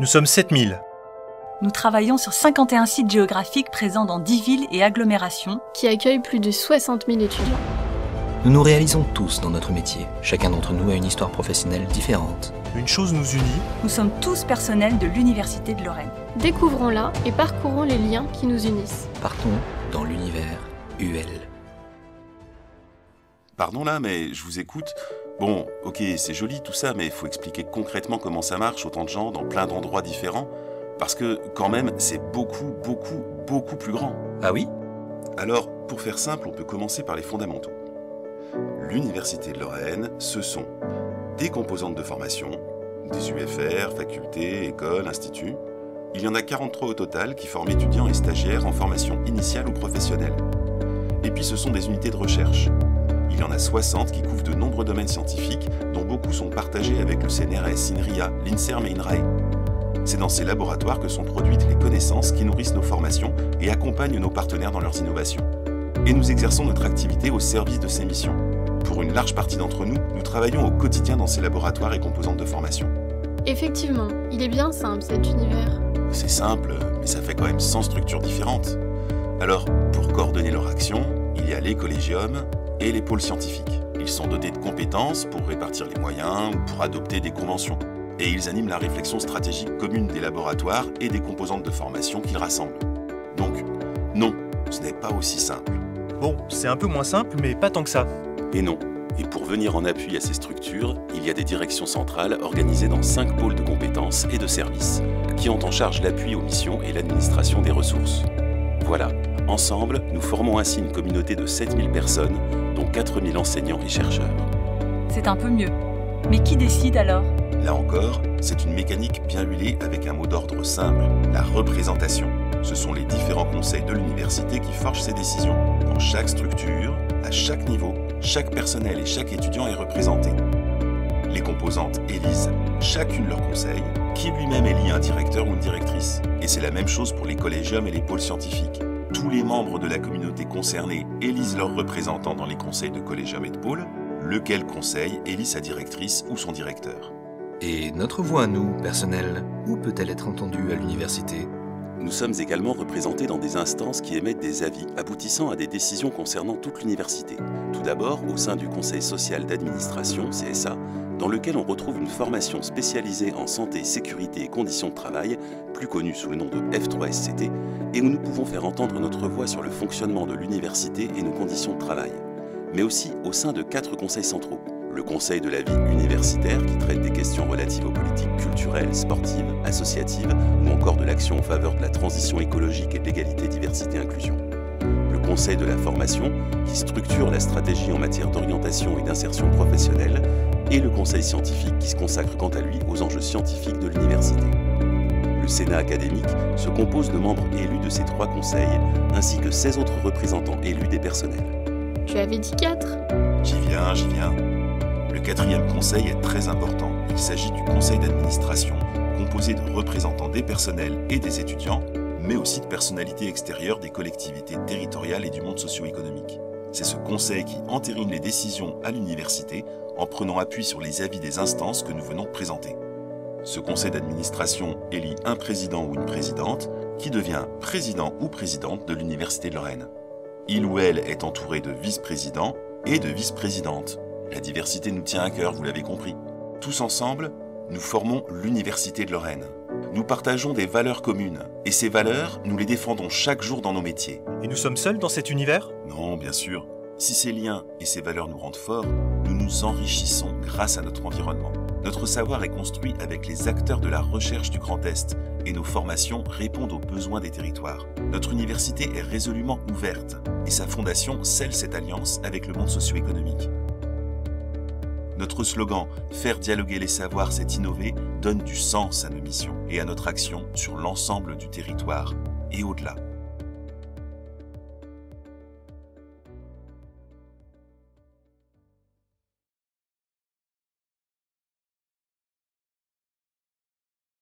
Nous sommes 7000. Nous travaillons sur 51 sites géographiques présents dans 10 villes et agglomérations qui accueillent plus de 60 000 étudiants. Nous nous réalisons tous dans notre métier. Chacun d'entre nous a une histoire professionnelle différente. Une chose nous unit. Nous sommes tous personnels de l'Université de Lorraine. Découvrons-la et parcourons les liens qui nous unissent. Partons dans l'univers UL. Pardon là, mais je vous écoute. Bon, ok, c'est joli tout ça, mais il faut expliquer concrètement comment ça marche, autant de gens, dans plein d'endroits différents. Parce que, quand même, c'est beaucoup plus grand. Ah oui? Alors, pour faire simple, on peut commencer par les fondamentaux. L'Université de Lorraine, ce sont des composantes de formation, des UFR, facultés, écoles, instituts. Il y en a 43 au total qui forment étudiants et stagiaires en formation initiale ou professionnelle. Et puis ce sont des unités de recherche. Il y en a 60 qui couvrent de nombreux domaines scientifiques, dont beaucoup sont partagés avec le CNRS, INRIA, l'INSERM et INRAE. C'est dans ces laboratoires que sont produites les connaissances qui nourrissent nos formations et accompagnent nos partenaires dans leurs innovations. Et nous exerçons notre activité au service de ces missions. Pour une large partie d'entre nous, nous travaillons au quotidien dans ces laboratoires et composantes de formation. Effectivement, il est bien simple cet univers. C'est simple, mais ça fait quand même 100 structures différentes. Alors, pour coordonner leur action, il y a les collégiums et les pôles scientifiques. Ils sont dotés de compétences pour répartir les moyens ou pour adopter des conventions. Et ils animent la réflexion stratégique commune des laboratoires et des composantes de formation qu'ils rassemblent. Donc, non, ce n'est pas aussi simple. Bon, c'est un peu moins simple, mais pas tant que ça. Et non. Et pour venir en appui à ces structures, il y a des directions centrales organisées dans 5 pôles de compétences et de services, qui ont en charge l'appui aux missions et l'administration des ressources. Voilà, ensemble, nous formons ainsi une communauté de 7000 personnes, dont 4000 enseignants et chercheurs. C'est un peu mieux. Mais qui décide alors? Là encore, c'est une mécanique bien huilée avec un mot d'ordre simple, la représentation. Ce sont les différents conseils de l'université qui forgent ces décisions. Dans chaque structure, à chaque niveau, chaque personnel et chaque étudiant est représenté. Les composantes élisent chacune leur conseil, qui lui-même élit un directeur ou une directrice. Et c'est la même chose pour les collégiums et les pôles scientifiques. Tous les membres de la communauté concernée élisent leurs représentants dans les conseils de collégium et de pôle, lequel conseil élit sa directrice ou son directeur. Et notre voix, nous, personnel, où peut-elle être entendue à l'université? Nous sommes également représentés dans des instances qui émettent des avis aboutissant à des décisions concernant toute l'université. Tout d'abord, au sein du Conseil social d'administration, CSA, dans lequel on retrouve une formation spécialisée en santé, sécurité et conditions de travail, plus connue sous le nom de F3SCT, et où nous pouvons faire entendre notre voix sur le fonctionnement de l'université et nos conditions de travail. Mais aussi au sein de 4 conseils centraux. Le conseil de la vie universitaire qui traite des questions relatives aux politiques culturelles, sportives, associatives ou encore de l'action en faveur de la transition écologique et de l'égalité, diversité, inclusion. Le conseil de la formation qui structure la stratégie en matière d'orientation et d'insertion professionnelle et le conseil scientifique qui se consacre quant à lui aux enjeux scientifiques de l'université. Le Sénat académique se compose de membres élus de ces 3 conseils ainsi que 16 autres représentants élus des personnels. Tu avais dit 4? J'y viens. Le 4e conseil est très important. Il s'agit du conseil d'administration, composé de représentants des personnels et des étudiants, mais aussi de personnalités extérieures des collectivités territoriales et du monde socio-économique. C'est ce conseil qui entérine les décisions à l'université en prenant appui sur les avis des instances que nous venons de présenter. Ce conseil d'administration élit un président ou une présidente qui devient président ou présidente de l'Université de Lorraine. Il ou elle est entouré de vice-présidents et de vice-présidentes. La diversité nous tient à cœur, vous l'avez compris. Tous ensemble, nous formons l'Université de Lorraine. Nous partageons des valeurs communes, et ces valeurs, nous les défendons chaque jour dans nos métiers. Et nous sommes seuls dans cet univers? Non, bien sûr. Si ces liens et ces valeurs nous rendent forts, nous nous enrichissons grâce à notre environnement. Notre savoir est construit avec les acteurs de la recherche du Grand Est, et nos formations répondent aux besoins des territoires. Notre université est résolument ouverte, et sa fondation scelle cette alliance avec le monde socio-économique. Notre slogan « Faire dialoguer les savoirs, c'est innover » donne du sens à nos missions et à notre action sur l'ensemble du territoire et au-delà.